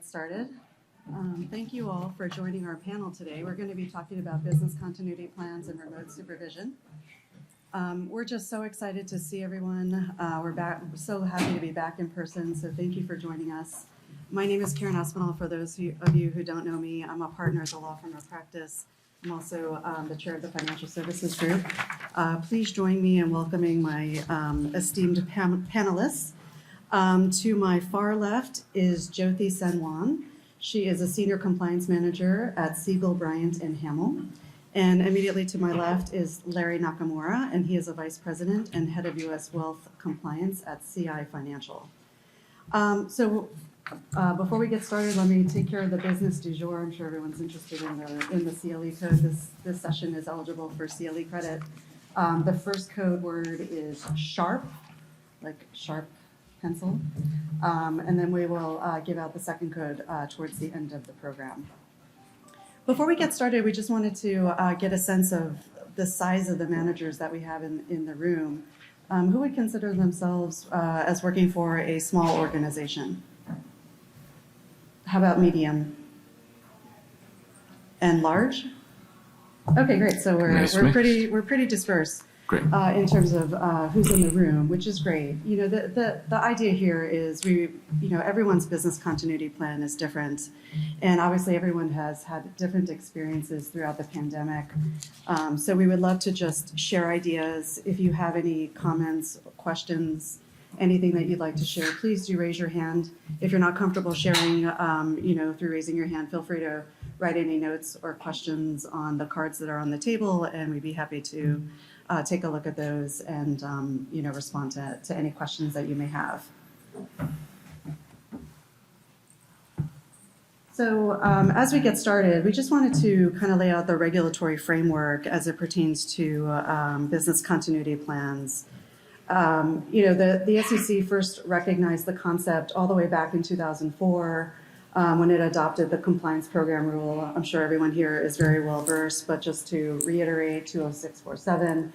started. Thank you all for joining our panel today. We're going to be talking about business continuity plans and remote supervision. We're just so excited to see everyone. We're so happy to be back in person, so thank you for joining us. My name is Karen Aspinall. For those of you who don't know me, I'm a partner at the law firm of practice. I'm also the chair of the Financial Services Group. Please join me in welcoming my esteemed panelists. To my far left is Jyoti Senwan. She is a senior compliance manager at Siegel, Bryant & Hamill. And immediately to my left is Larry Nakamura, and he is a vice president and head of U.S. Wealth Compliance at CI Financial. Before we get started, let me take care of the business du jour. I'm sure everyone's interested in the CLE code. This session is eligible for CLE credit. The first code word is sharp, like sharp pencil, and then we will give out the second code towards the end of the program. Before we get started, we just wanted to get a sense of the size of the managers that we have in the room. Who would consider themselves as working for a small organization? How about medium? And large? Okay, great. So we're pretty dispersed. Great. In terms of who's in the room, which is great. You know, the idea here is everyone's business continuity plan is different, and obviously everyone has had different experiences throughout the pandemic. So we would love to just share ideas. If you have any comments, questions, anything that you'd like to share, please do raise your hand. If you're not comfortable sharing, through raising your hand, feel free to write any notes or questions on the cards that are on the table, and we'd be happy to take a look at those and respond to any questions that you may have. So as we get started, we just wanted to kind of lay out the regulatory framework as it pertains to business continuity plans. The SEC first recognized the concept all the way back in 2004 when it adopted the compliance program rule. I'm sure everyone here is very well versed, but just to reiterate, 20647,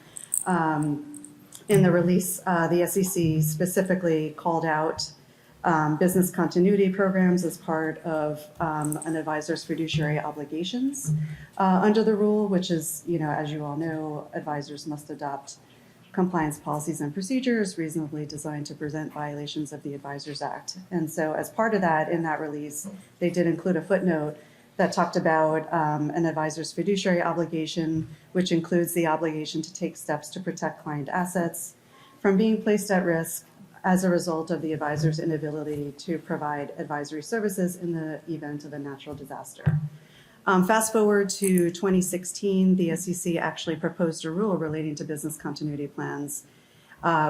in the release, the SEC specifically called out business continuity programs as part of an advisor's fiduciary obligations under the rule, which is, as you all know, advisors must adopt compliance policies and procedures reasonably designed to prevent violations of the Advisors Act. And so as part of that, in that release, they did include a footnote that talked about an advisor's fiduciary obligation, which includes the obligation to take steps to protect client assets from being placed at risk as a result of the advisor's inability to provide advisory services in the event of a natural disaster. Fast forward to 2016, the SEC actually proposed a rule relating to business continuity plans,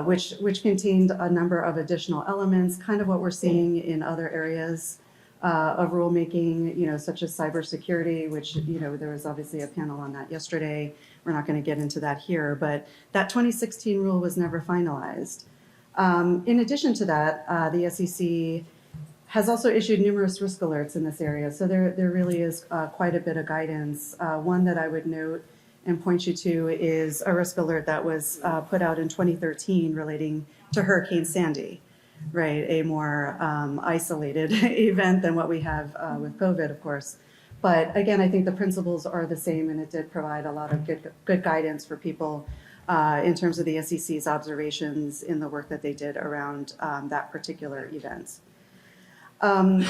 which contained a number of additional elements, kind of what we're seeing in other areas of rulemaking, such as cybersecurity, which, there was obviously a panel on that yesterday. We're not going to get into that here, but that 2016 rule was never finalized. In addition to that, the SEC has also issued numerous risk alerts in this area. So there really is quite a bit of guidance. One that I would note and point you to is a risk alert that was put out in 2013 relating to Hurricane Sandy, right? A more isolated event than what we have with COVID, of course. But again, I think the principles are the same, and it did provide a lot of good guidance for people in terms of the SEC's observations in the work that they did around that particular event. In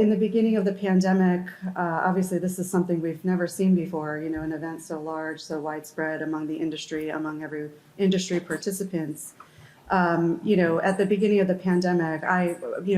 the beginning of the pandemic, obviously this is something we've never seen before, an event so large, so widespread among the industry, among every industry participants. At the beginning of the pandemic,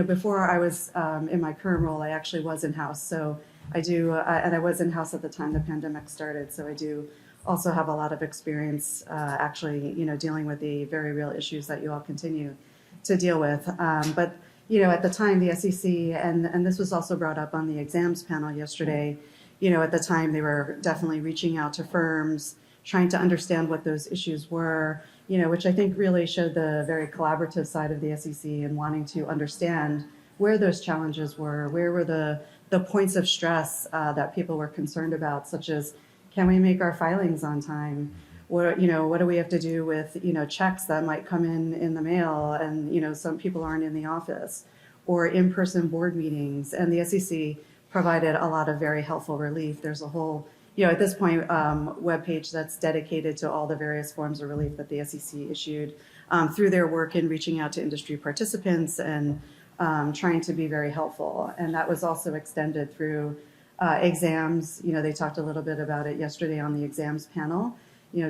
before I was in my current role, I actually was in-house. So I do, and I was in-house at the time the pandemic started. So I do also have a lot of experience actually, dealing with the very real issues that you all continue to deal with. But at the time, the SEC, and this was also brought up on the exams panel yesterday, at the time they were definitely reaching out to firms, trying to understand what those issues were, which I think really showed the very collaborative side of the SEC and wanting to understand where those challenges were, where were the points of stress that people were concerned about, such as, can we make our filings on time? What do we have to do with, checks that might come in the mail and, some people aren't in the office? or in-person board meetings. And the SEC provided a lot of very helpful relief. There's a whole, at this point, webpage that's dedicated to all the various forms of relief that the SEC issued through their work in reaching out to industry participants and trying to be very helpful. And that was also extended through exams. They talked a little bit about it yesterday on the exams panel,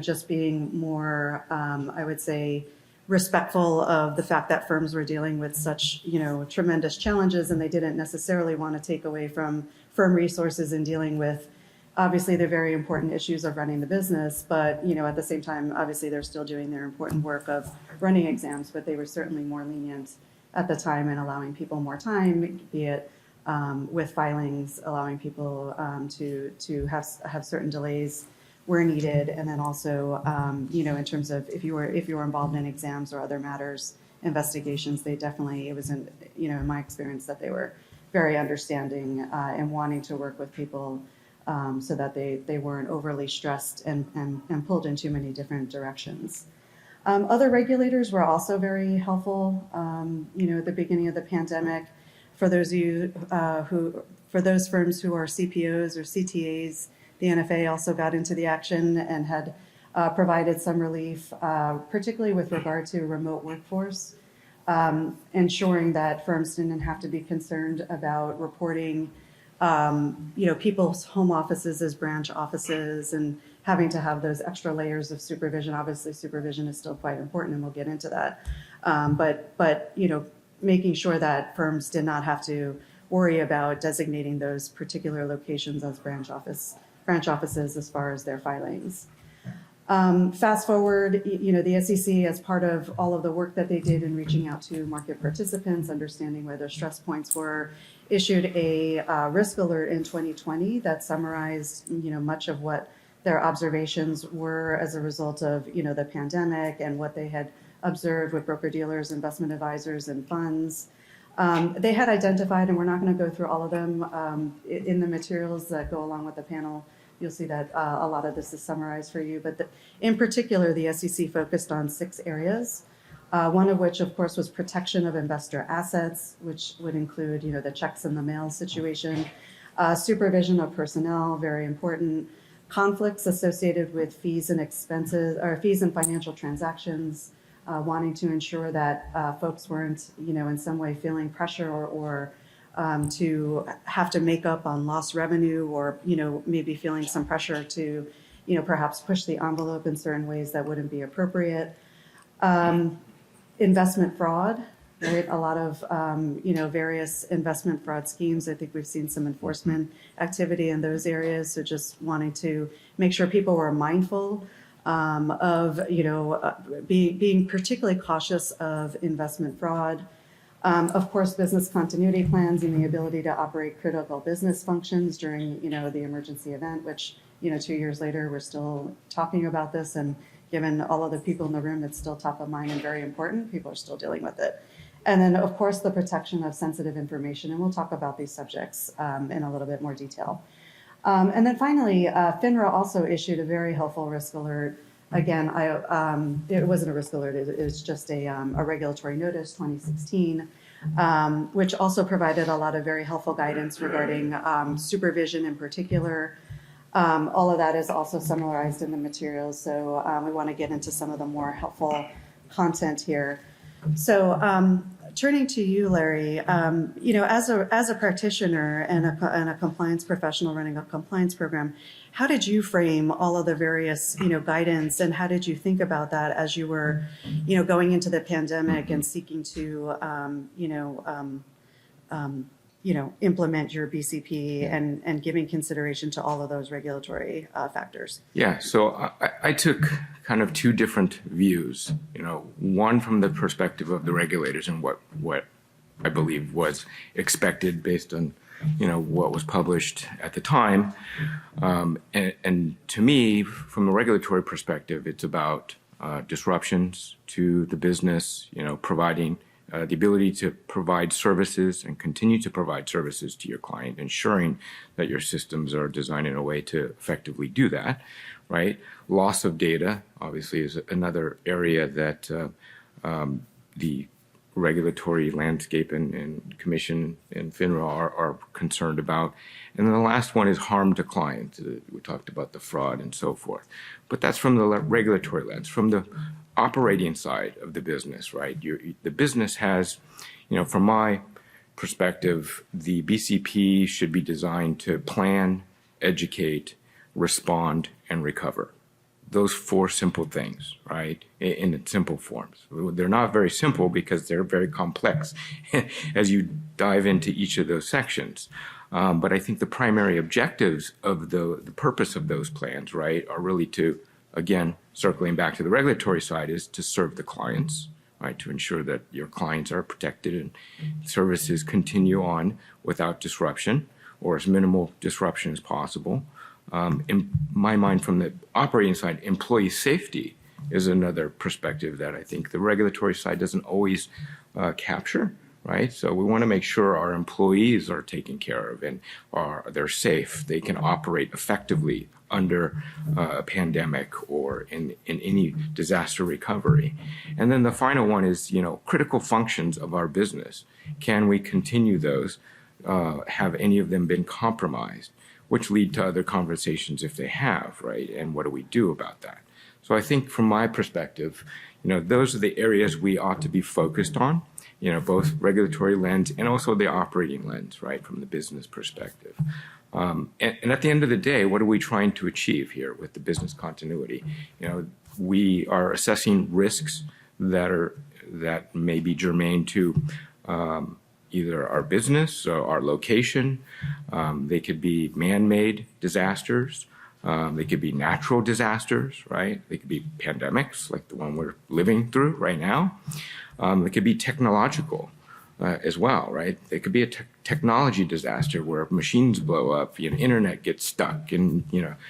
just being more, I would say, respectful of the fact that firms were dealing with such, tremendous challenges, and they didn't necessarily want to take away from firm resources in dealing with, obviously, the very important issues of running the business. But, at the same time, obviously, they're still doing their important work of running exams, but they were certainly more lenient at the time in allowing people more time, be it with filings, allowing people to have certain delays where needed, and then also, in terms of if you were involved in exams or other matters, investigations, they definitely, it was in my experience that they were very understanding and wanting to work with people so that they weren't overly stressed and pulled in too many different directions. Other regulators were also very helpful, at the beginning of the pandemic. For those of you for those firms who are CPOs or CTAs, the NFA also got into the action and had provided some relief, particularly with regard to remote workforce, ensuring that firms didn't have to be concerned about reporting, people's home offices as branch offices and having to have those extra layers of supervision. Obviously, supervision is still quite important, and we'll get into that. But making sure that firms did not have to worry about designating those particular locations as branch offices as far as their filings. Fast forward, the SEC, as part of all of the work that they did in reaching out to market participants, understanding where their stress points were, issued a risk alert in 2020 that summarized, much of what their observations were as a result of, the pandemic and what they had observed with broker-dealers, investment advisors, and funds. They had identified, and we're not going to go through all of them in the materials that go along with the panel. You'll see that a lot of this is summarized for you. But in particular, the SEC focused on 6 areas, one of which, of course, was protection of investor assets, which would include, the checks in the mail situation, supervision of personnel, very important, conflicts associated with fees and expenses, or fees and financial transactions, wanting to ensure that folks weren't, in some way feeling pressure or to have to make up on lost revenue, or, maybe feeling some pressure to, perhaps push the envelope in certain ways that wouldn't be appropriate. Investment fraud, right? A lot of, various investment fraud schemes. I think we've seen some enforcement activity in those areas. So just wanting to make sure people were mindful of, being particularly cautious of investment fraud. Of course, business continuity plans and the ability to operate critical business functions during, the emergency event, which, 2 years later, we're still talking about this. And given all of the people in the room, it's still top of mind and very important. People are still dealing with it. And then, of course, the protection of sensitive information. And we'll talk about these subjects in a little bit more detail. And then finally, FINRA also issued a very helpful risk alert. Again, it wasn't a risk alert, it was just a regulatory notice, 2016, which also provided a lot of very helpful guidance regarding supervision in particular. All of that is also summarized in the materials, so we want to get into some of the more helpful content here. So turning to you, Larry, as a practitioner and a compliance professional running a compliance program, how did you frame all of the various, guidance, and how did you think about that as you were, going into the pandemic and seeking to, implement your BCP and giving consideration to all of those regulatory factors? Yeah, so I took kind of 2 different views. One from the perspective of the regulators and what I believe was expected based on what was published at the time. And to me, from a regulatory perspective, it's about disruptions to the business, providing the ability to provide services and continue to provide services to your client, ensuring that your systems are designed in a way to effectively do that, right? Loss of data, obviously, is another area that the regulatory landscape and commission and FINRA are concerned about. And then the last one is harm to clients. We talked about the fraud and so forth. But that's from the regulatory lens. From the operating side of the business, right? The business has, from my perspective, the BCP should be designed to plan, educate, respond, and recover. Those four simple things, right, in simple forms. They're not very simple because they're very complex as you dive into each of those sections. But I think the primary objectives of the purpose of those plans, right, are really to, again, circling back to the regulatory side, is to serve the clients, right, to ensure that your clients are protected and services continue on without disruption or as minimal disruption as possible. In my mind, from the operating side, employee safety is another perspective that I think the regulatory side doesn't always capture, right? So we want to make sure our employees are taken care of and they're safe. They can operate effectively under a pandemic or in any disaster recovery. And then the final one is, critical functions of our business. Can we continue those? Have any of them been compromised? Which lead to other conversations if they have, right? And what do we do about that? So I think from my perspective, those are the areas we ought to be focused on, both regulatory lens and also the operating lens, right, from the business perspective. And at the end of the day, what are we trying to achieve here with the business continuity? We are assessing risks that may be germane to either our business or our location. They could be man-made disasters. They could be natural disasters, right? They could be pandemics like the one we're living through right now. They could be technological as well, right? They could be a technology disaster where machines blow up, internet gets stuck and,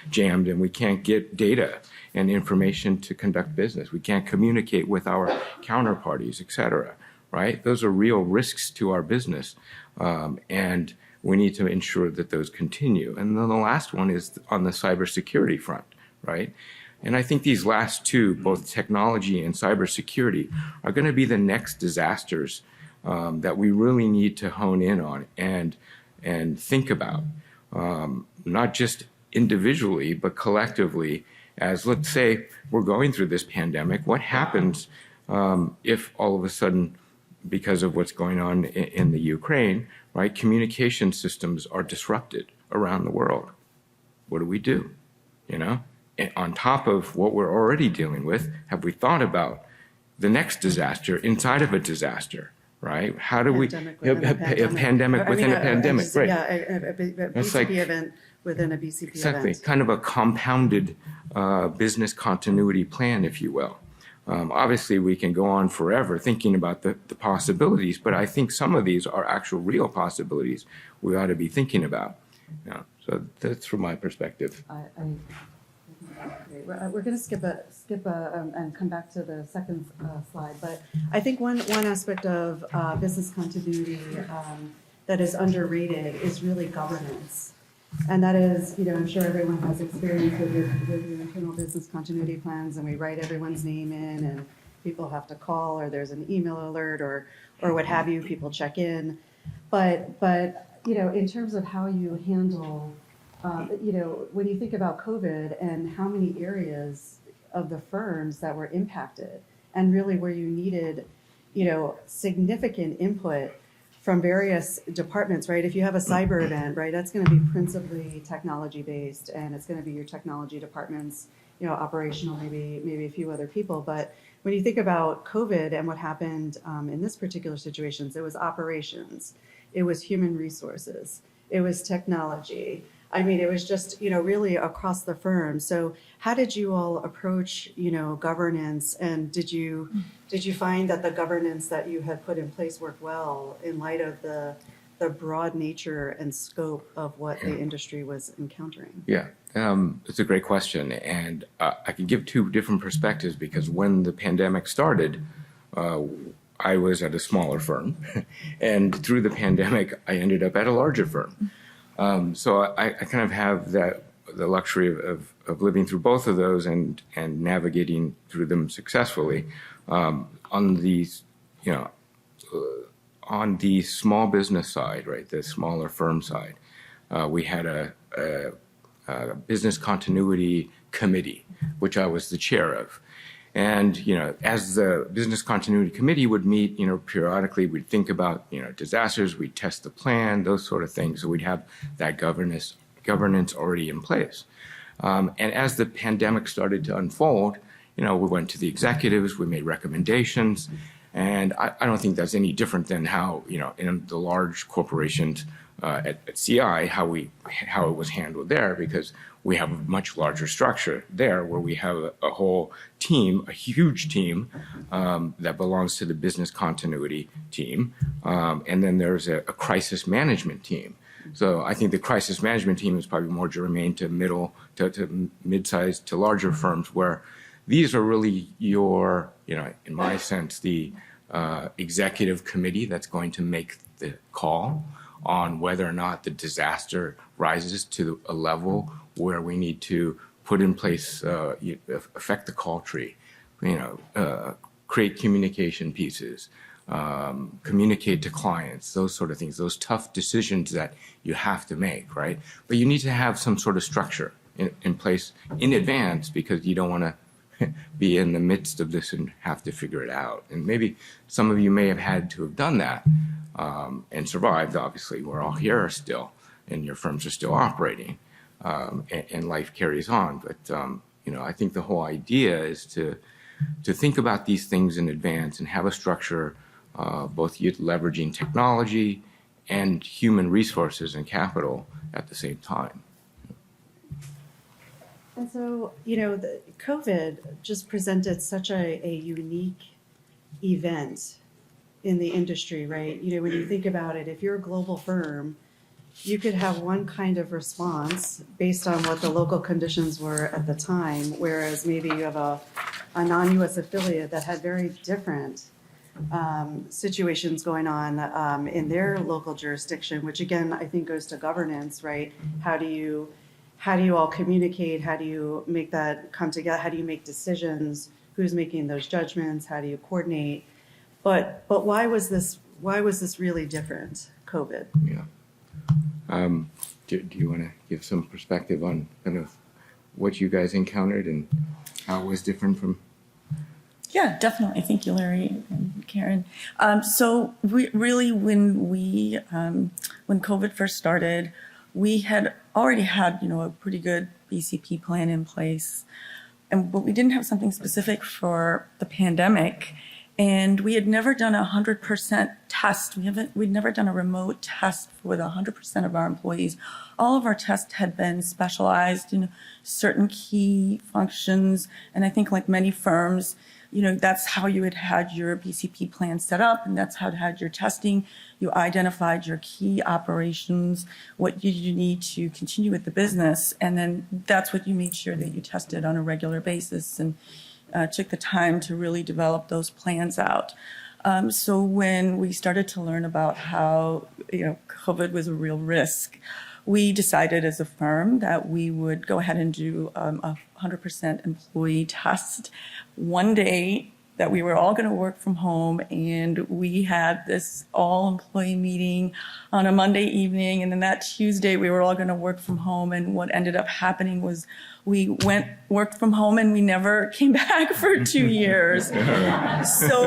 jammed, and we can't get data and information to conduct business. We can't communicate with our counterparties, et cetera. Right? Those are real risks to our business, and we need to ensure that those continue. And then the last one is on the cybersecurity front, right? And I think these last two, both technology and cybersecurity, are going to be the next disasters that we really need to hone in on and think about, not just individually, but collectively. As, let's say, we're going through this pandemic, what happens if all of a sudden, because of what's going on in the Ukraine, right, communication systems are disrupted around the world? What do we do? And on top of what we're already dealing with, have we thought about the next disaster inside of a disaster, right? How do a pandemic within a pandemic, right? Yeah, a BCP event within a BCP exactly, event. kind of a compounded business continuity plan, if you will. Obviously, we can go on forever thinking about the possibilities, but I think some of these are actual real possibilities we ought to be thinking about. So that's from my perspective. We're going to skip and come back to the second slide, but I think one aspect of business continuity that is underrated is really governance. And that is, I'm sure everyone has experience with your internal business continuity plans, and we write everyone's name in, and people have to call, or there's an email alert, or what have you. People check in, but in terms of how you handle, when you think about COVID and how many areas of the firms that were impacted, and really where you needed, significant input from various departments, right? If you have a cyber event, right, that's going to be principally technology based, and it's going to be your technology departments, operational, maybe a few other people. But when you think about COVID and what happened in this particular situation, it was operations, it was human resources, it was technology. I mean, it was just, really across the firm. So how did you all approach, governance? And did you find that the governance that you had put in place worked well in light of the broad nature and scope of what the industry was encountering? Yeah, it's a great question. And I can give two different perspectives, because when the pandemic started, I was at a smaller firm. And through the pandemic, I ended up at a larger firm. So I kind of have the luxury of living through both of those and navigating through them successfully. On these, on the small business side, right, the smaller firm side, we had a business continuity committee, which I was the chair of. And, as the business continuity committee would meet, periodically, we'd think about, disasters, we'd test the plan, those sort of things. So we'd have that governance already in place. And as the pandemic started to unfold, we went to the executives, we made recommendations. And I don't think that's any different than how, in the large corporations at CI, how it was handled there, because we have a much larger structure there where we have a whole team, a huge team that belongs to the business continuity team. And then there's a crisis management team. So I think the crisis management team is probably more germane to mid-sized to larger firms, where these are really your, in my sense, the executive committee that's going to make the call on whether or not the disaster rises to a level where we need to put in place, affect the call tree, create communication pieces, communicate to clients, those sort of things, those tough decisions that you have to make, right? But you need to have some sort of structure in place in advance, because you don't want to be in the midst of this and have to figure it out. And maybe some of you may have had to have done that and survived. Obviously, we're all here still, and your firms are still operating, and life carries on. But I think the whole idea is to think about these things in advance and have a structure, both leveraging technology and human resources and capital at the same time. And so, the COVID just presented such a unique event in the industry, right? When you think about it, if you're a global firm, you could have one kind of response based on what the local conditions were at the time, whereas maybe you have a non-US affiliate that had very different situations going on in their local jurisdiction, which again, I think goes to governance, right? How do you all communicate? How do you make that come together? How do you make decisions? Who's making those judgments? How do you coordinate? But why was this really different, COVID? Yeah. Do you want to give some perspective on kind of what you guys encountered and how it was different from? Yeah, definitely. Thank you, Larry and Karen. So really, when COVID first started, we had already had, a pretty good BCP plan in place, but we didn't have something specific for the pandemic. And we had never done a 100% test. We'd never done a remote test with 100% of our employees. All of our tests had been specialized in certain key functions. And I think, like many firms, that's how you had your BCP plan set up, and that's how you had your testing. You identified your key operations, what you need to continue with the business, and then that's what you made sure that you tested on a regular basis, and took the time to really develop those plans out. So when we started to learn about how COVID was a real risk, we decided as a firm that we would go ahead and do a 100% employee test one day, that we were all going to work from home. And we had this all employee meeting on a Monday evening. And then that Tuesday, we were all going to work from home. And what ended up happening was we worked from home, and we never came back for 2 years. So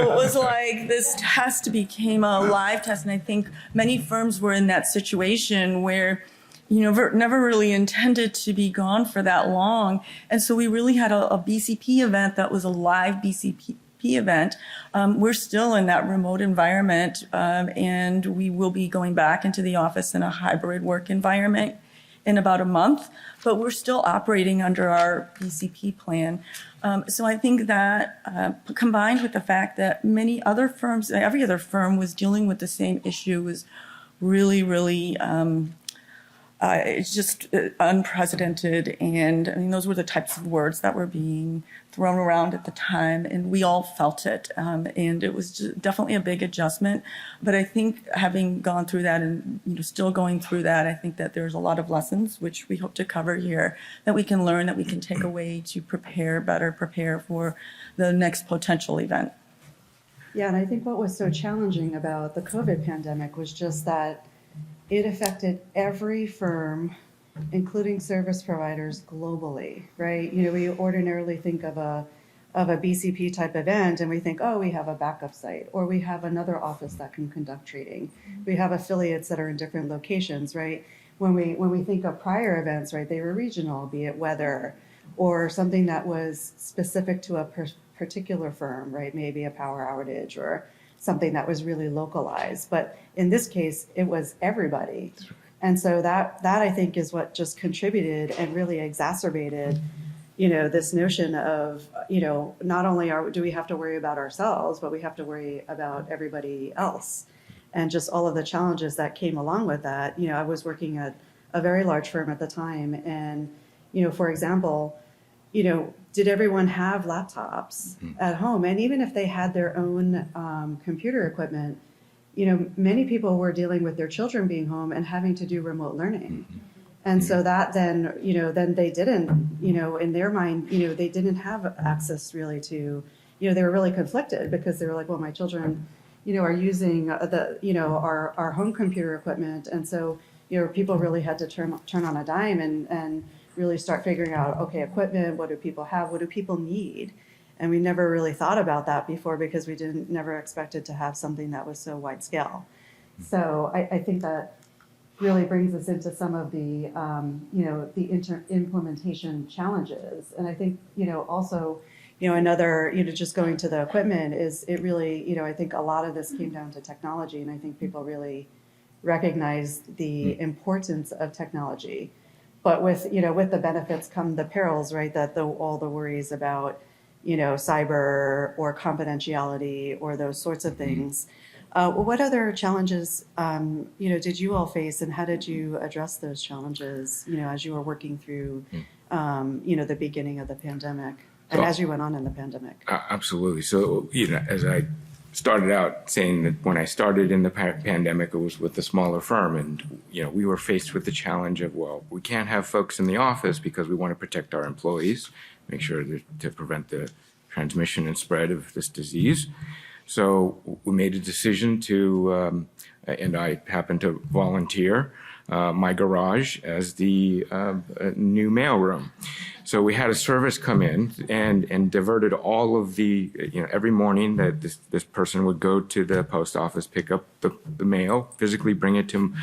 it was like this test became a live test. And I think many firms were in that situation where never really intended to be gone for that long. And so we really had a BCP event that was a live BCP event. We're still in that remote environment, and we will be going back into the office in a hybrid work environment in about a month, but we're still operating under our BCP plan. So I think that combined with the fact that many other firms, every other firm was dealing with the same issue, was really, really it's just unprecedented. And I mean, those were the types of words that were being thrown around at the time, and we all felt it. And it was just definitely a big adjustment. But I think having gone through that and still going through that, I think that there's a lot of lessons, which we hope to cover here, that we can learn, that we can take away to prepare for the next potential event. Yeah, and I think what was so challenging about the COVID pandemic was just that it affected every firm, including service providers globally, right? You know, we ordinarily think of a BCP type event and we think, oh, we have a backup site or we have another office that can conduct trading. We have affiliates that are in different locations, right? When we think of prior events, right, they were regional, be it weather or something that was specific to a particular firm, right? Maybe a power outage or something that was really localized. But in this case, it was everybody. And so that I think is what just contributed and really exacerbated, you know, this notion of, you know, not only do we have to worry about ourselves, but we have to worry about everybody else. And just all of the challenges that came along with that. You know, I was working at a very large firm at the time. And, you know, for example, you know, did everyone have laptops at home? And even if they had their own computer equipment, you know, many people were dealing with their children being home and having to do remote learning. And so that then, you know, then they didn't, you know, in their mind, you know, they didn't have access really to, you know, they were really conflicted because they were like, well, my children, you know, are using you know, our home computer equipment. And so, you know, people really had to turn on a dime and really start figuring out, okay, equipment, what do people have? What do people need? And we never really thought about that before because we never expected to have something that was so wide scale. So I think that really brings us into some of the, you know, the implementation challenges. And I think, you know, also, you know, another, you know, just going to the equipment is it really, you know, I think a lot of this came down to technology. And I think people really recognized the importance of technology. But with, you know, with the benefits come the perils, right? That all the worries about, you know, cyber or confidentiality or those sorts of things. What other challenges, you know, did you all face, and how did you address those challenges, you know, as you were working through, you know, the beginning of the pandemic and as you went on in the pandemic? Absolutely. So, you know, as I started out saying that when I started in the pandemic, it was with a smaller firm. And, you know, we were faced with the challenge of, well, we can't have folks in the office because we want to protect our employees, make sure to prevent the transmission and spread of this disease. So we made a decision to, and I happened to volunteer my garage as the new mailroom. So we had a service come in and diverted all of the, you know, every morning that this person would go to the post office, pick up the mail, physically bring it to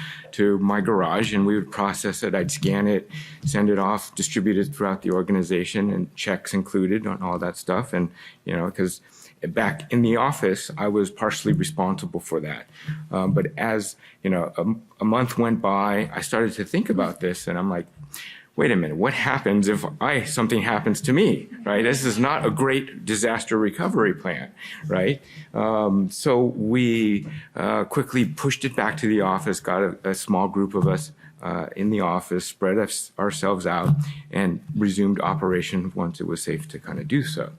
my garage, and we would process it. I'd scan it, send it off, distribute it throughout the organization, and checks included on all that stuff. And, you know, because back in the office, I was partially responsible for that. But as, you know, a month went by, I started to think about this, and I'm like, wait a minute, what happens if something happens to me, right? This is not a great disaster recovery plan, right? So we quickly pushed it back to the office, got a small group of us in the office, spread ourselves out, and resumed operation once it was safe to kind of do so.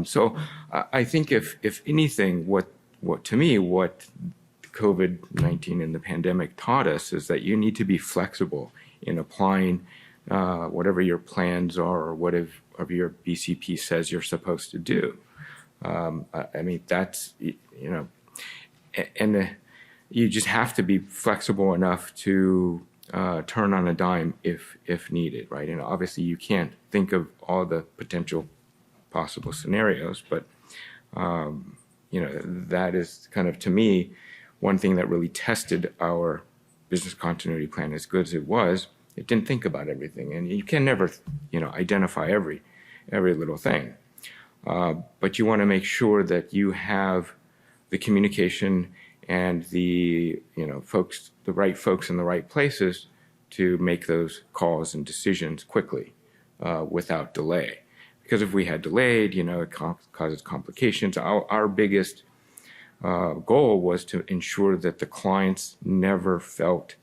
So I think if anything, what COVID-19 and the pandemic taught us is that you need to be flexible in applying whatever your plans are or whatever your BCP says you're supposed to do. I mean, that's, you know, and you just have to be flexible enough to turn on a dime if needed, right? And obviously you can't think of all the potential possible scenarios, but you know, that is kind of, to me, one thing that really tested our business continuity plan. As good as it was, it didn't think about everything, and you can never, you know, identify every little thing. But you want to make sure that you have the communication and the, you know, the right folks in the right places to make those calls and decisions quickly without delay. Because if we had delayed, you know, it causes complications. Our biggest goal was to ensure that the clients never felt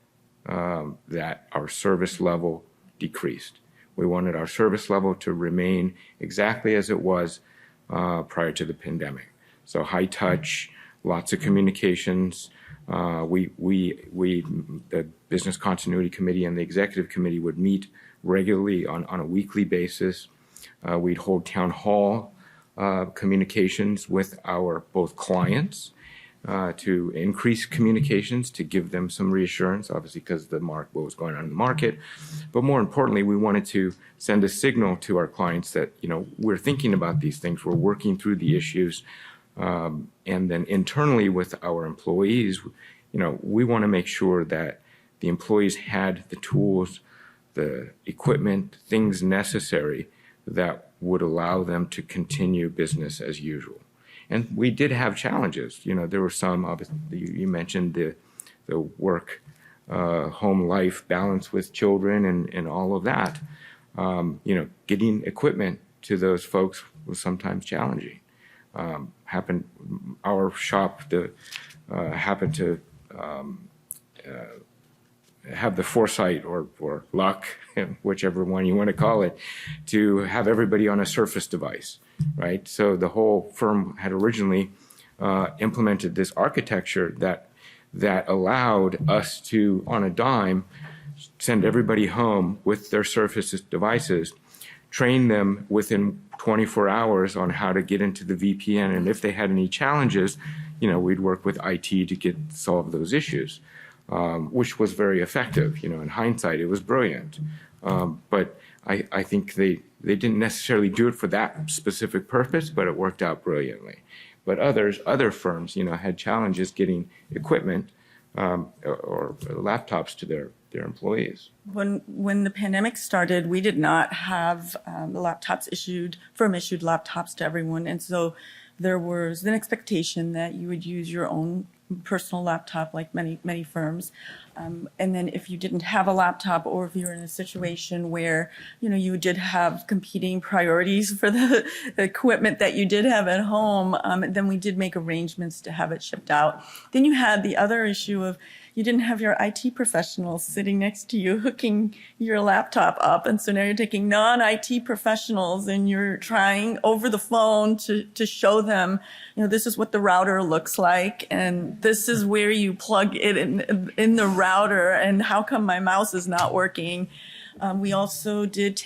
that our service level decreased. We wanted our service level to remain exactly as it was prior to the pandemic. So high touch, lots of communications. The Business Continuity Committee and the Executive Committee would meet regularly on a weekly basis. We'd hold town hall communications with our both clients, to increase communications, to give them some reassurance, obviously because of what was going on in the market. But more importantly, we wanted to send a signal to our clients that, we're thinking about these things, we're working through the issues. And then internally with our employees, we want to make sure that the employees had the tools, the equipment, things necessary that would allow them to continue business as usual. And we did have challenges. There were some, obviously, you mentioned the work, home life balance with children and all of that. Getting equipment to those folks was sometimes challenging. Our shop happened to have the foresight or luck, whichever one you want to call it, to have everybody on a Surface device, right? So the whole firm had originally implemented this architecture that allowed us to, on a dime, send everybody home with their Surface devices, train them within 24 hours on how to get into the VPN, and if they had any challenges, we'd work with IT to solve those issues. Which was very effective. In hindsight, it was brilliant. But I think they didn't necessarily do it for that specific purpose, but it worked out brilliantly. But other firms, had challenges getting equipment or laptops to their employees. When the pandemic started, we did not have firm issued laptops to everyone, and so there was an expectation that you would use your own personal laptop, like many firms. And then if you didn't have a laptop, or if you were in a situation where, you did have competing priorities for the equipment that you did have at home, then we did make arrangements to have it shipped out. Then you had the other issue of you didn't have your IT professionals sitting next to you hooking your laptop up. And so now you're taking non-IT professionals and you're trying over the phone to show them, this is what the router looks like. And this is where you plug it in the router. And how come my mouse is not working? We also did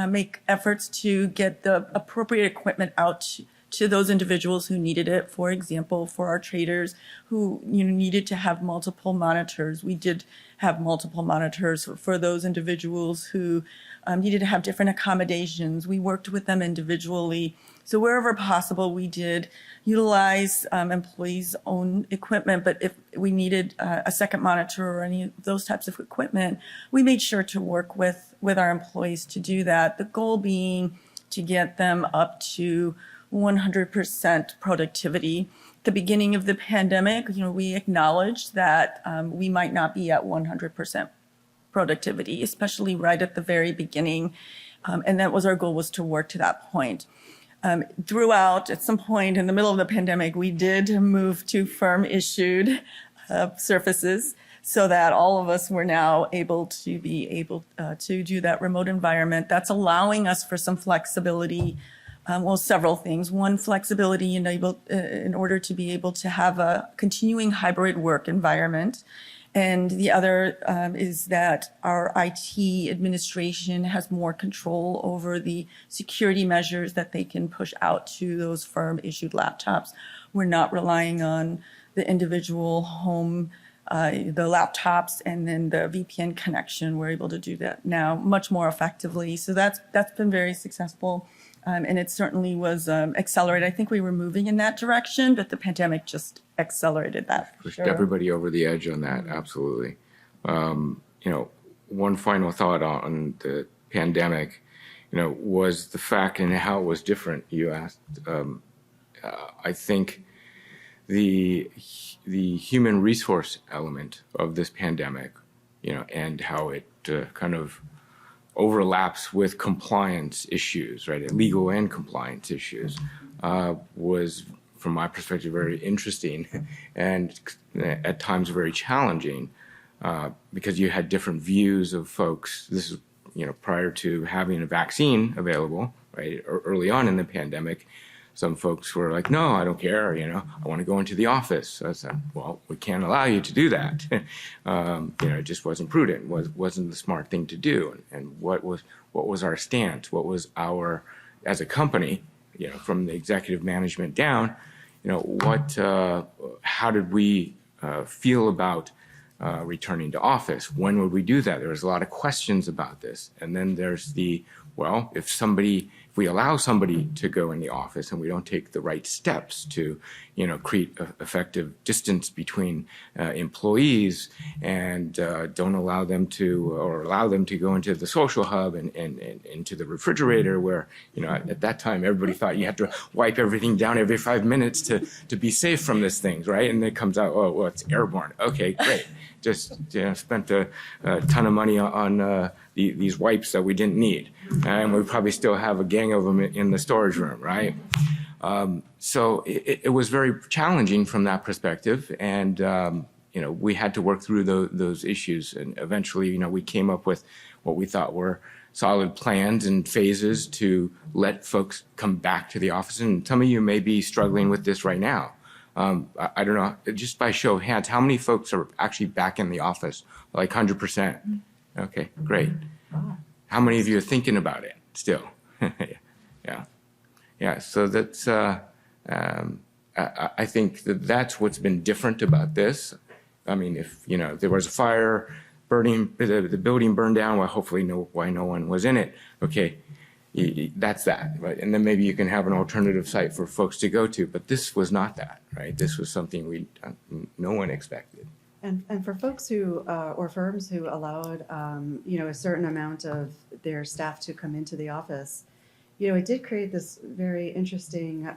make efforts to get the appropriate equipment out to those individuals who needed it. For example, for our traders who needed to have multiple monitors, we did have multiple monitors for those individuals who needed to have different accommodations. We worked with them individually. So wherever possible, we did utilize employees' own equipment. But if we needed a second monitor or any of those types of equipment, we made sure to work with our employees to do that. The goal being to get them up to 100% productivity. At the beginning of the pandemic, we acknowledged that we might not be at 100% productivity, especially right at the very beginning. And that was our goal, was to work to that point. Throughout, at some point in the middle of the pandemic, we did move to firm-issued Surfaces so that all of us were now able to do that remote environment. That's allowing us for some flexibility. Several things. One, flexibility in order to be able to have a continuing hybrid work environment. And the other is that our IT administration has more control over the security measures that they can push out to those firm-issued laptops. We're not relying on the individual home, the laptops, and then the VPN connection. We're able to do that now much more effectively. So that's been very successful. And it certainly was accelerated. I think we were moving in that direction, but the pandemic just accelerated that. Pushed everybody over the edge on that, absolutely. One final thought on the pandemic, was the fact and how it was different. You asked. I think the human resource element of this pandemic, and how it kind of overlaps with compliance issues, right? Legal and compliance issues, was, from my perspective, very interesting and at times very challenging, because you had different views of folks. This is, prior to having a vaccine available, right? Early on in the pandemic, some folks were like, no, I don't care, I want to go into the office. So I said, well, we can't allow you to do that. It just wasn't prudent, wasn't the smart thing to do. And what was our stance? What was our, as a company, from the executive management down, how did we feel about returning to office? When would we do that? There was a lot of questions about this. And then there's if we allow somebody to go in the office and we don't take the right steps to, create effective distance between employees and don't allow them to go into the social hub and into the refrigerator where, at that time, everybody thought you had to wipe everything down every 5 minutes to be safe from this thing, right? And it comes out, oh, well, it's airborne. Okay, great. Just spent a ton of money on these wipes that we didn't need. And we probably still have a gang of them in the storage room, right? So it was very challenging from that perspective. And, we had to work through those issues. And eventually, we came up with what we thought were solid plans and phases to let folks come back to the office. And some of you may be struggling with this right now. I don't know, just by show of hands, how many folks are actually back in the office? Like 100%? Okay, great. How many of you are thinking about it still? Yeah, so that's, I think that's what's been different about this. I mean, if, there was a fire burning, the building burned down, well, hopefully why no one was in it. Okay, that's that, right? And then maybe you can have an alternative site for folks to go to, but this was not that, right? This was something no one expected. And for folks who, or firms who allowed, a certain amount of their staff to come into the office, it did create this very interesting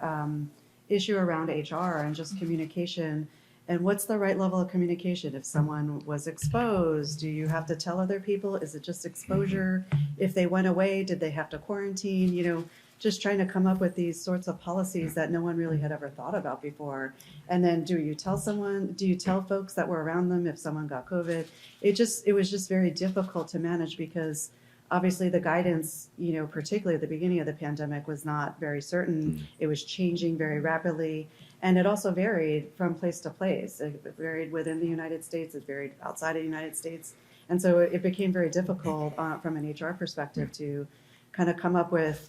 issue around HR and just communication. And what's the right level of communication? If someone was exposed, do you have to tell other people? Is it just exposure? If they went away, did they have to quarantine? Just trying to come up with these sorts of policies that no one really had ever thought about before. And then do you tell folks that were around them if someone got COVID? It was just very difficult to manage because obviously the guidance, particularly at the beginning of the pandemic, was not very certain. It was changing very rapidly. And it also varied from place to place. It varied within the United States. It varied outside of the United States. And so it became very difficult from an HR perspective to kind of come up with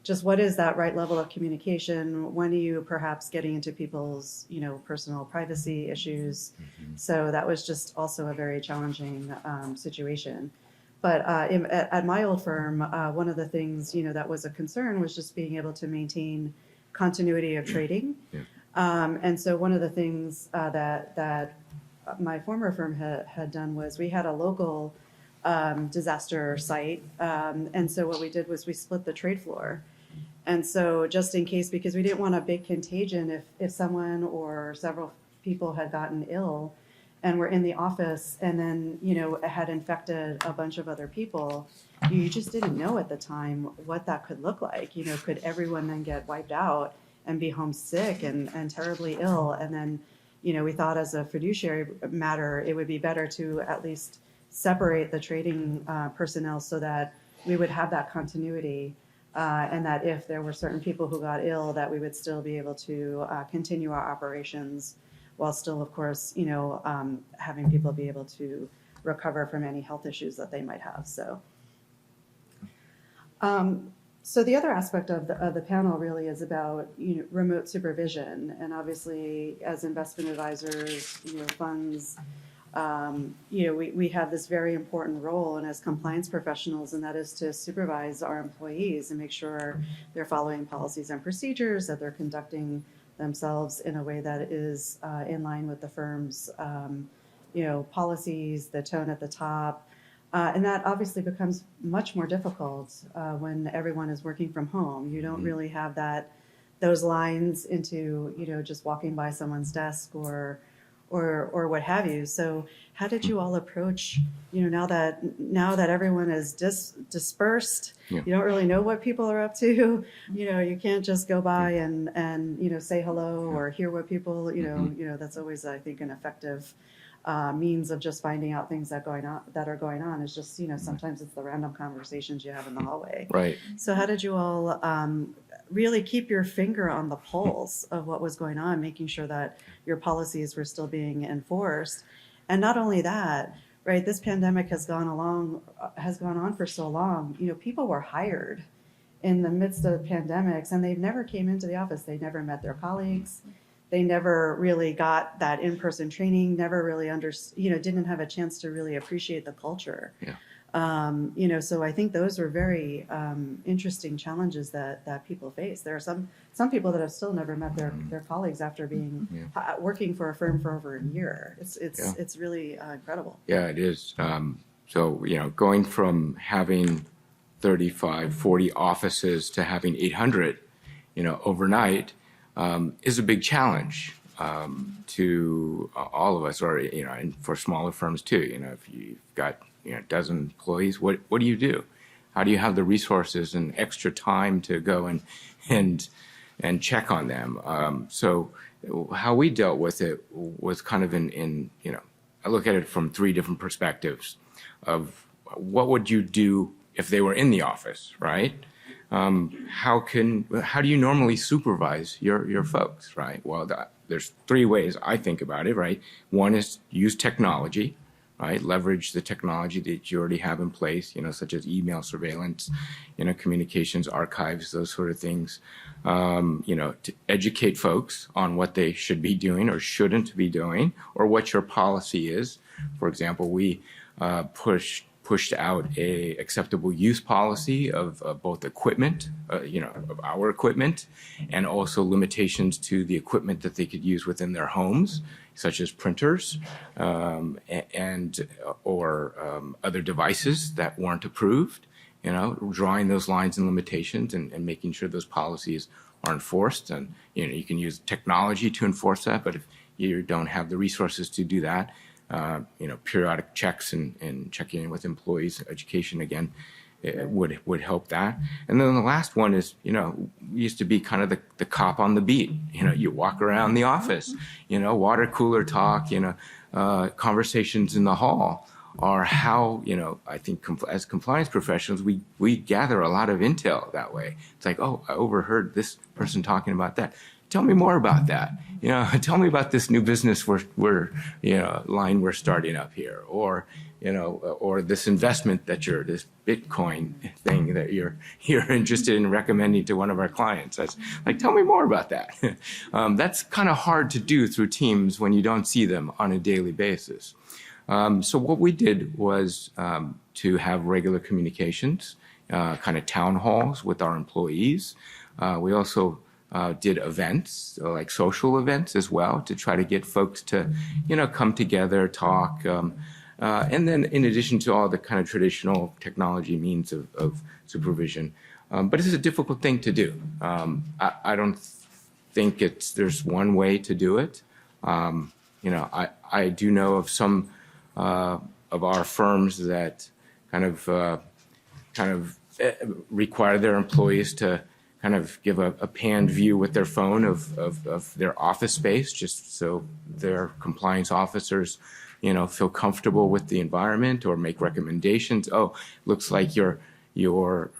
just what is that right level of communication? When are you perhaps getting into people's, personal privacy issues? So that was just also a very challenging situation. But at my old firm, one of the things, that was a concern was just being able to maintain continuity of trading. And so one of the things that my former firm had done was we had a local disaster site. And so what we did was we split the trade floor. And so just in case, because we didn't want a big contagion if someone or several people had gotten ill and were in the office and then, had infected a bunch of other people, you just didn't know at the time what that could look like. Could everyone then get wiped out and be homesick and terribly ill? And then, we thought as a fiduciary matter, it would be better to at least separate the trading personnel so that we would have that continuity. And that if there were certain people who got ill, that we would still be able to continue our operations while still, of course, having people be able to recover from any health issues that they might have. So the other aspect of the panel really is about remote supervision, and obviously as investment advisors, funds, we have this very important role and as compliance professionals, and that is to supervise our employees and make sure they're following policies and procedures, that they're conducting themselves in a way that is in line with the firm's, policies, the tone at the top. And that obviously becomes much more difficult when everyone is working from home. You don't really have those lines into, just walking by someone's desk or what have you. So how did you all approach, now that everyone is dispersed, you don't really know what people are up to, you can't just go by and say hello or hear what people, that's always, I think, an effective means of just finding out things that are going on is just, sometimes it's the random conversations you have in the hallway. Right. So how did you all really keep your finger on the pulse of what was going on, making sure that your policies were still being enforced? And not only that, right, this pandemic has gone on for so long, people were hired in the midst of pandemics, and they never came into the office. They never met their colleagues. They never really got that in-person training, never really didn't have a chance to really appreciate the culture. Yeah. So I think those were very interesting challenges that people face. There are some people that have still never met their colleagues after being working for a firm for over a year. It's really incredible. Yeah, it is. So, going from having 35, 40 offices to having 800, overnight, is a big challenge to all of us, or, and for smaller firms too. If you've got, a dozen employees, what do you do? How do you have the resources and extra time to go and check on them? So how we dealt with it was kind of I look at it from three different perspectives of what would you do if they were in the office, right? How do you normally supervise your folks, right? Well, there's three ways I think about it, right? One is use technology, right? Leverage the technology that you already have in place, such as email surveillance, communications archives, those sort of things. To educate folks on what they should be doing or shouldn't be doing, or what your policy is. For example, we pushed out a acceptable use policy of both equipment, of our equipment, and also limitations to the equipment that they could use within their homes, such as printers or other devices that weren't approved. Drawing those lines and limitations and making sure those policies are enforced. And you can use technology to enforce that, but if you don't have the resources to do that, periodic checks and checking in with employees, education again, it would help that. And then the last one is, we used to be kind of the cop on the beat. You walk around the office, water cooler talk, conversations in the hall are how, I think as compliance professionals, we gather a lot of intel that way. It's like, oh, I overheard this person talking about that. Tell me more about that. Tell me about this new business line we're starting up here, or this investment this Bitcoin thing that you're interested in recommending to one of our clients. That's like, tell me more about that. That's kind of hard to do through Teams when you don't see them on a daily basis. So what we did was to have regular communications, kind of town halls with our employees. We also did events, like social events as well, to try to get folks to, come together, talk. And then in addition to all the kind of traditional technology means of supervision. But it's a difficult thing to do. I don't think there's one way to do it. I do know of some of our firms that kind of require their employees to kind of give a panned view with their phone of their office space, just so their compliance officers, feel comfortable with the environment or make recommendations. Oh, looks like your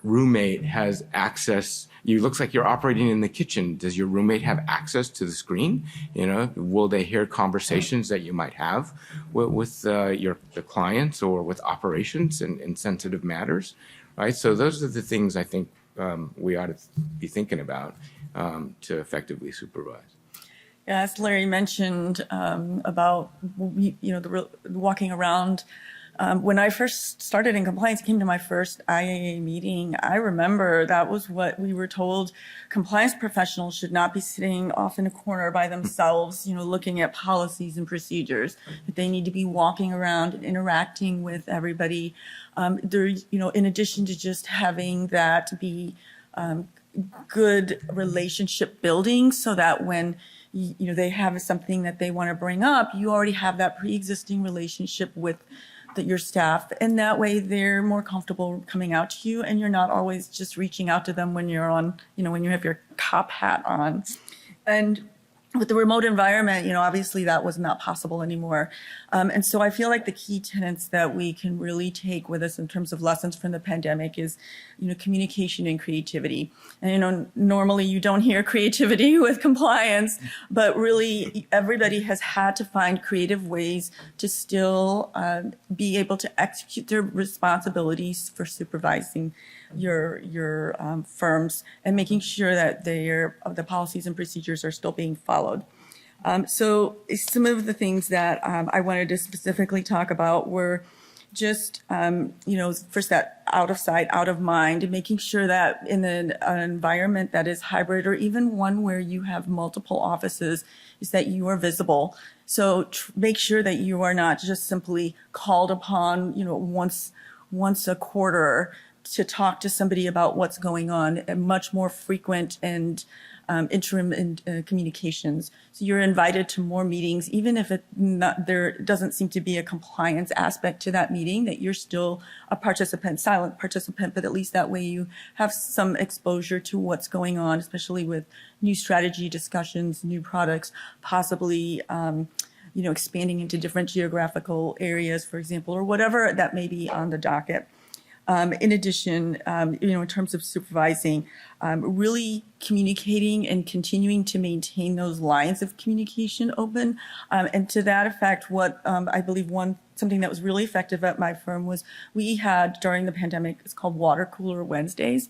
roommate has access. Looks like you're operating in the kitchen. Does your roommate have access to the screen? Will they hear conversations that you might have with the clients or with operations and sensitive matters, right? So those are the things I think we ought to be thinking about to effectively supervise. Yeah, as Larry mentioned about the walking around. When I first started in compliance, came to my first IAA meeting, I remember that was what we were told. Compliance professionals should not be sitting off in a corner by themselves, looking at policies and procedures. That they need to be walking around and interacting with everybody. In addition to just having that be good relationship building, so that when they have something that they want to bring up, you already have that pre-existing relationship with your staff, and that way they're more comfortable coming out to you, and you're not always just reaching out to them when you're on, when you have your cop hat on. And with the remote environment, obviously that was not possible anymore. And so I feel like the key tenets that we can really take with us in terms of lessons from the pandemic is, communication and creativity. And, normally you don't hear creativity with compliance, but really everybody has had to find creative ways to still be able to execute their responsibilities for supervising your firms and making sure that the policies and procedures are still being followed. So some of the things that I wanted to specifically talk about were just, first that out of sight, out of mind, and making sure that in an environment that is hybrid or even one where you have multiple offices is that you are visible. So make sure that you are not just simply called upon, once a quarter to talk to somebody about what's going on, and much more frequent and interim communications. So you're invited to more meetings, even if there doesn't seem to be a compliance aspect to that meeting, that you're still a participant, silent participant, but at least that way you have some exposure to what's going on, especially with new strategy discussions, new products, possibly expanding into different geographical areas, for example, or whatever that may be on the docket. In addition, in terms of supervising, really communicating and continuing to maintain those lines of communication open. And to that effect, what I believe something that was really effective at my firm was we had during the pandemic, it's called Water Cooler Wednesdays.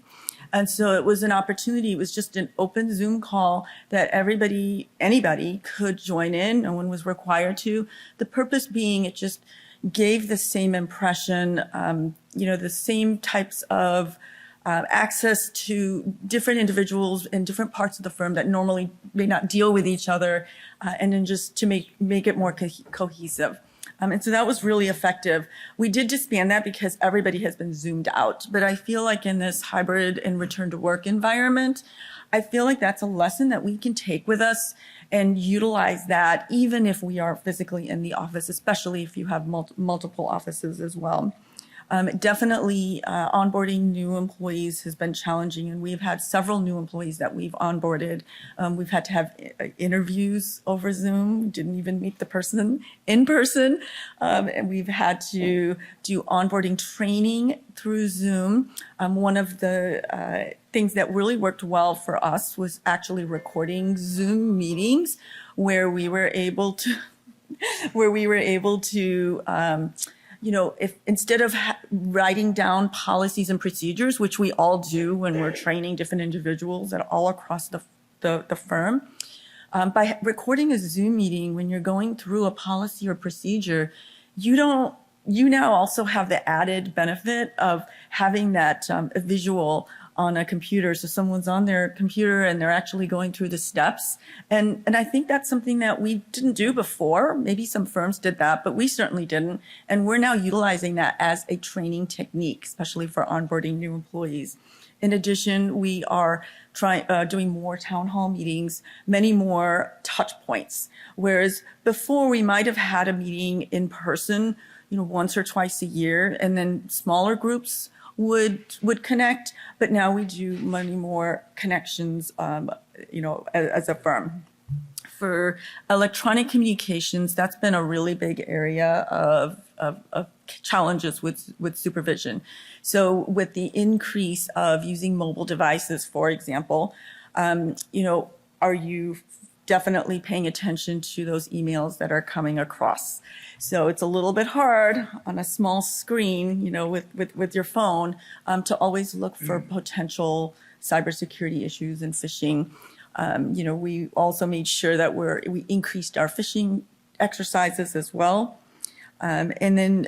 And so it was an opportunity. It was just an open Zoom call that anybody could join in. No one was required to. The purpose being it just gave the same impression, the same types of access to different individuals in different parts of the firm that normally may not deal with each other, and then just to make it more cohesive. And so that was really effective. We did disband that because everybody has been Zoomed out. But I feel like in this hybrid and return to work environment, I feel like that's a lesson that we can take with us and utilize that even if we are physically in the office, especially if you have multiple offices as well. Definitely onboarding new employees has been challenging, and we've had several new employees that we've onboarded. We've had to have interviews over Zoom, didn't even meet the person in person. And we've had to do onboarding training through Zoom. One of the things that really worked well for us was actually recording Zoom meetings where we were able to if instead of writing down policies and procedures, which we all do when we're training different individuals all across the firm, by recording a Zoom meeting when you're going through a policy or procedure, you now also have the added benefit of having that visual on a computer. So someone's on their computer and they're actually going through the steps. And I think that's something that we didn't do before. Maybe some firms did that, but we certainly didn't. And we're now utilizing that as a training technique, especially for onboarding new employees. In addition, we are doing more town hall meetings, many more touch points. Whereas before we might have had a meeting in person, once or twice a year, and then smaller groups would connect, but now we do many more connections, as a firm. For electronic communications, that's been a really big area of challenges with supervision. So with the increase of using mobile devices, for example, are you definitely paying attention to those emails that are coming across? So it's a little bit hard on a small screen, with your phone, to always look for potential cybersecurity issues and phishing. We also made sure that we increased our phishing exercises as well. And then,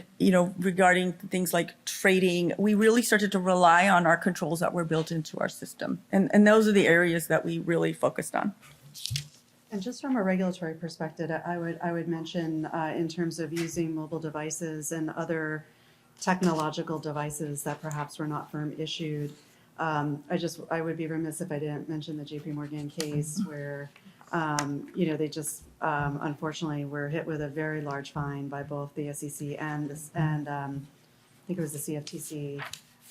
regarding things like trading, we really started to rely on our controls that were built into our system. And those are the areas that we really focused on. And just from a regulatory perspective, I would mention in terms of using mobile devices and other technological devices that perhaps were not firm issued. I would be remiss if I didn't mention the JP Morgan case where, they just unfortunately were hit with a very large fine by both the SEC and I think it was the CFTC.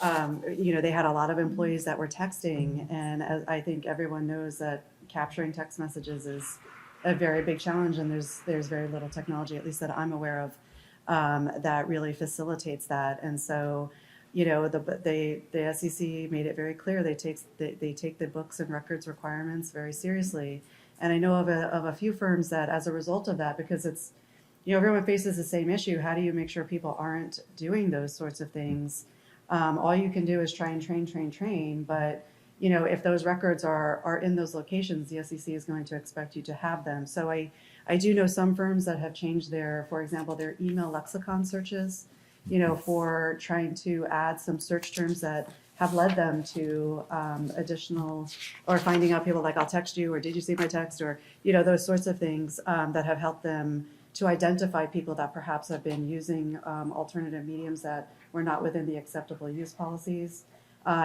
They had a lot of employees that were texting, and I think everyone knows that capturing text messages is a very big challenge, and there's very little technology, at least that I'm aware of, that really facilitates that. And so, the SEC made it very clear they take the books and records requirements very seriously. And I know of a few firms that, as a result of that, because it's, everyone faces the same issue. How do you make sure people aren't doing those sorts of things? All you can do is try and train, but if those records are in those locations, the SEC is going to expect you to have them. So I do know some firms that have changed for example, their email lexicon searches, for trying to add some search terms that have led them to additional, or finding out people like, I'll text you, or did you see my text, or, those sorts of things that have helped them to identify people that perhaps have been using alternative mediums that were not within the acceptable use policies.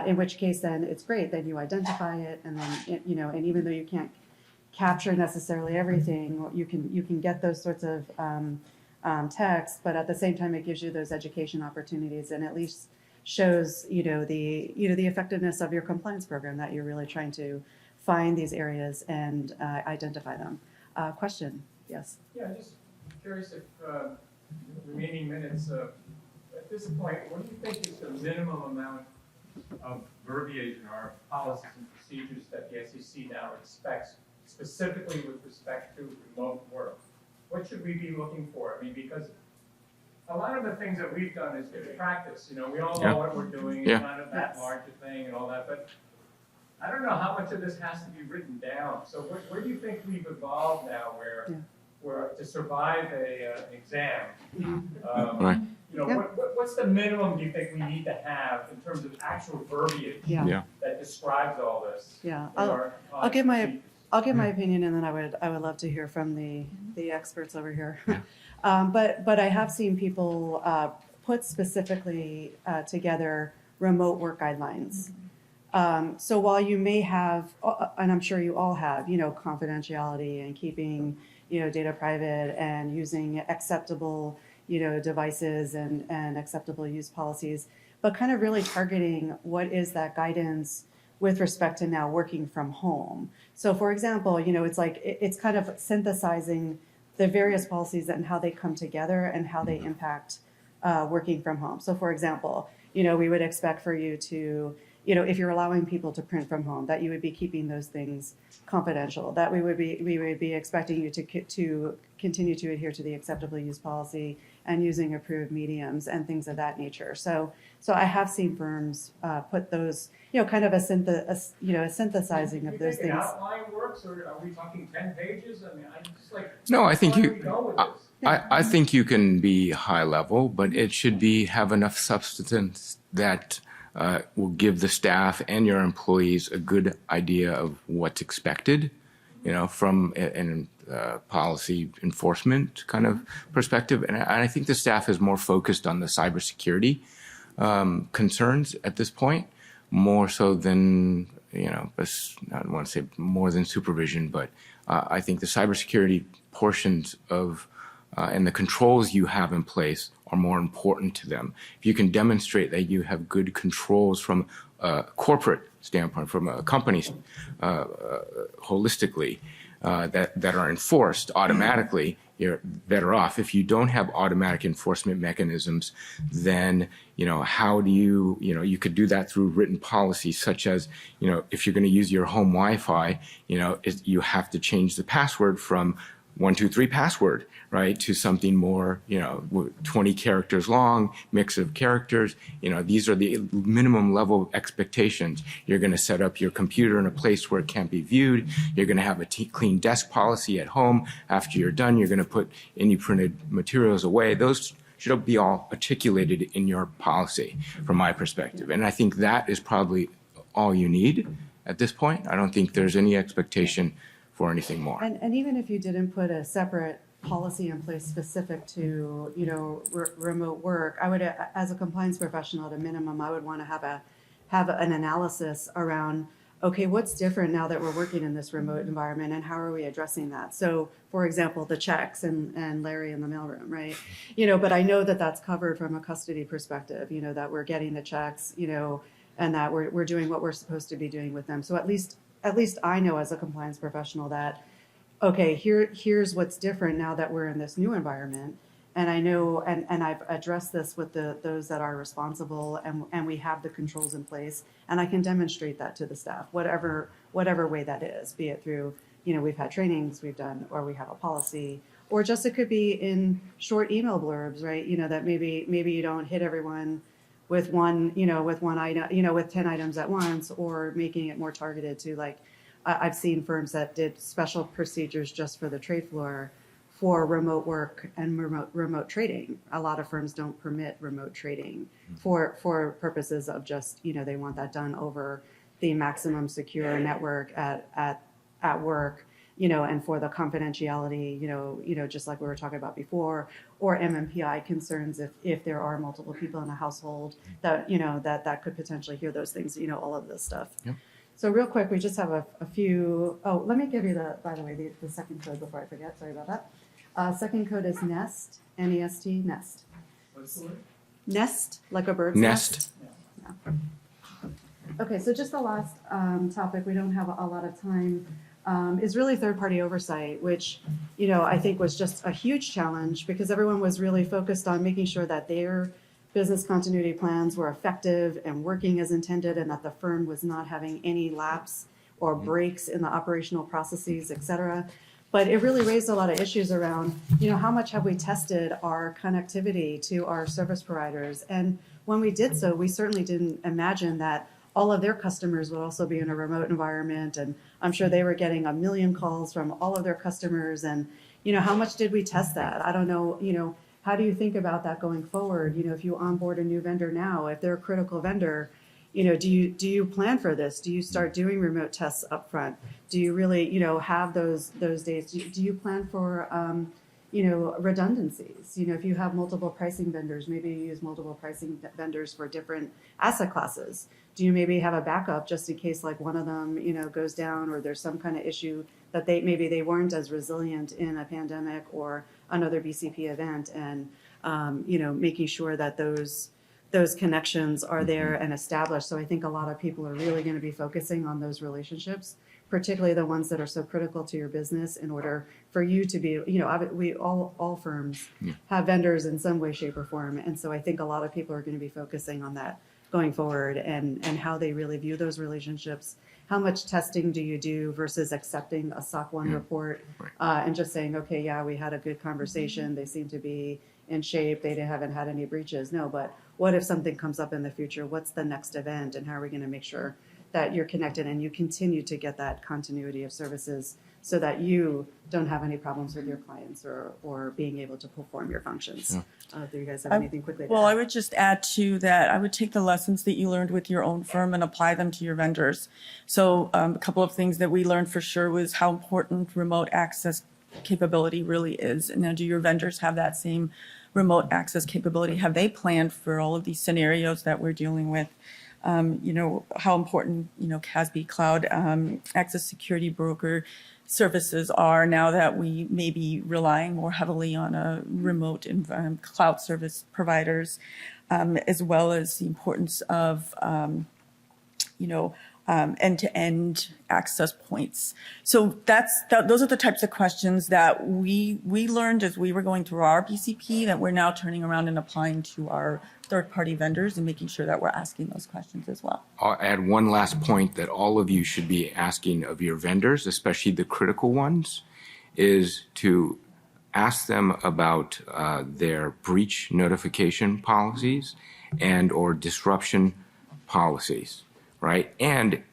In which case, then it's great. Then you identify it, and then and even though you can't capture necessarily everything, you can get those sorts of texts. But at the same time, it gives you those education opportunities, and at least shows the effectiveness of your compliance program, that you're really trying to find these areas and identify them. Question? Yes. Yeah, just curious if remaining minutes. At this point, what do you think is the minimum amount of verbiage in our policies and procedures that the SEC now expects, specifically with respect to remote work? What should we be looking for? I mean, because a lot of the things that we've done is good practice. We all know what we're doing. It's not that large a thing and all that, but I don't know how much of this has to be written down. So where do you think we've evolved now where to survive an exam, Right. what's the minimum do you think we need to have in terms of actual verbiage that describes all this? Yeah, I'll give my opinion, and then I would love to hear from the experts over here. But I have seen people put specifically together remote work guidelines. So while you may have, and I'm sure you all have, confidentiality and keeping data private and using acceptable devices and acceptable use policies, but kind of really targeting what is that guidance with respect to now working from home. So for example, it's like, it's kind of synthesizing the various policies and how they come together and how they impact working from home. So for example, we would expect for you to, if you're allowing people to print from home, that you would be keeping those things confidential, that we would be expecting you to continue to adhere to the acceptable use policy and using approved mediums and things of that nature. So I have seen firms put those, kind of a synthesizing of those things. Do you think an outline works, or are we talking 10 pages? I mean, I'm just like, No, I think where do we go with this? I think you can be high level, but it should have enough substance that will give the staff and your employees a good idea of what's expected, from an policy enforcement kind of perspective. And I think the staff is more focused on the cybersecurity concerns at this point, more so than, I don't want to say more than supervision, but I think the cybersecurity portions of and the controls you have in place are more important to them. If you can demonstrate that you have good controls from a corporate standpoint, from a company holistically, that are enforced automatically, you're better off. If you don't have automatic enforcement mechanisms, then, how do you could do that through written policies, such as, if you're going to use your home Wi-Fi, you have to change the password from 123 password, right, to something more, 20 characters long, mix of characters. These are the minimum level expectations. You're going to set up your computer in a place where it can't be viewed. You're going to have a clean desk policy at home. After you're done, you're going to put any printed materials away. Those should be all articulated in your policy, from my perspective. And I think that is probably all you need at this point. I don't think there's any expectation for anything more. And even if you didn't put a separate policy in place specific to, remote work, I would, as a compliance professional, at a minimum, I would want to have an analysis around, okay, what's different now that we're working in this remote environment, and how are we addressing that? So, for example, the checks and Larry in the mailroom, right? But I know that that's covered from a custody perspective, that we're getting the checks, and that we're doing what we're supposed to be doing with them. So at least I know as a compliance professional that, okay, here's what's different now that we're in this new environment. And I know, and I've addressed this with those that are responsible, and we have the controls in place, and I can demonstrate that to the staff, whatever way that is, be it through, we've had trainings we've done, or we have a policy, or just it could be in short email blurbs, right? That maybe you don't hit everyone with one, with one item, with 10 items at once, or making it more targeted to like, I've seen firms that did special procedures just for the trade floor for remote work and remote trading. A lot of firms don't permit remote trading for purposes of just, they want that done over the maximum secure network at work, and for the confidentiality, just like we were talking about before, or MMPI concerns if there are multiple people in a household that, that could potentially hear those things, all of this stuff. Yep. So real quick, we just have a few, let me give you by the way, the second code before I forget, sorry about that. Second code is NEST, N-E-S-T, NEST. What's the word? Nest, like a bird's Nest. Yeah. Okay, so just the last topic, we don't have a lot of time, is really third-party oversight, which, I think was just a huge challenge because everyone was really focused on making sure that their business continuity plans were effective and working as intended, and that the firm was not having any lapse or breaks in the operational processes, et cetera. But it really raised a lot of issues around, how much have we tested our connectivity to our service providers? And when we did so, we certainly didn't imagine that all of their customers would also be in a remote environment. And I'm sure they were getting 1 million calls from all of their customers. And, how much did we test that? I don't know, how do you think about that going forward? If you onboard a new vendor now, if they're a critical vendor, do you plan for this? Do you start doing remote tests up front? Do you really, have those days? Do you plan for, redundancies? If you have multiple pricing vendors, maybe you use multiple pricing vendors for different asset classes. Do you maybe have a backup just in case like one of them, goes down, or there's some kind of issue that they weren't as resilient in a pandemic or another BCP event, and, making sure that those connections are there and established. So I think a lot of people are really going to be focusing on those relationships, particularly the ones that are so critical to your business, in order for you to be, we all firms have vendors in some way, shape, or form. And so I think a lot of people are going to be focusing on that going forward, and how they really view those relationships. How much testing do you do versus accepting a SOC 1 report and just saying, okay, yeah, we had a good conversation. They seem to be in shape. They haven't had any breaches. No, but what if something comes up in the future? What's the next event? And how are we going to make sure that you're connected and you continue to get that continuity of services so that you don't have any problems with your clients or being able to perform your functions? Do you guys have anything quickly to Well, add? I would just add to that, I would take the lessons that you learned with your own firm and apply them to your vendors. So a couple of things that we learned for sure was how important remote access capability really is. And now, do your vendors have that same remote access capability? Have they planned for all of these scenarios that we're dealing with? How important, CASB Cloud Access Security Broker services are now that we may be relying more heavily on a remote cloud service providers, as well as the importance of, end-to-end access points. So those are the types of questions that we learned as we were going through our BCP that we're now turning around and applying to our third-party vendors and making sure that we're asking those questions as well. I'll add one last point that all of you should be asking of your vendors, especially the critical ones, is to ask them about their breach notification policies and or disruption policies, right? And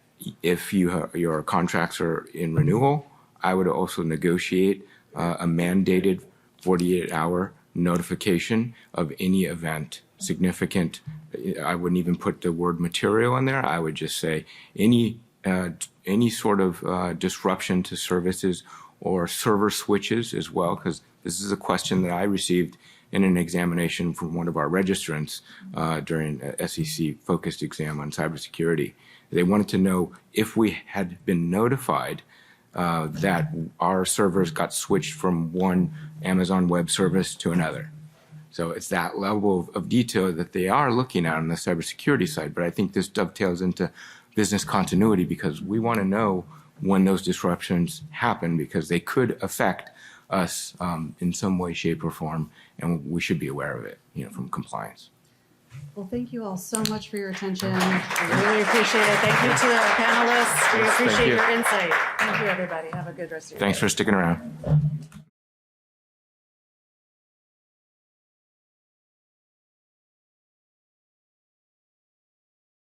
if your contracts are in renewal, I would also negotiate a mandated 48-hour notification of any event significant. I wouldn't even put the word material in there. I would just say any sort of disruption to services or server switches as well, because this is a question that I received in an examination from one of our registrants during a SEC focused exam on cybersecurity. They wanted to know if we had been notified that our servers got switched from one Amazon Web Service to another. So it's that level of detail that they are looking at on the cybersecurity side. But I think this dovetails into business continuity because we want to know when those disruptions happen because they could affect us in some way, shape, or form, and we should be aware of it, from compliance. Well, thank you all so much for your attention. I really appreciate it. Thank you to our panelists. We Yes, thank appreciate you. your insight. Thank you, everybody. Have a good rest of your day. Thanks for sticking around.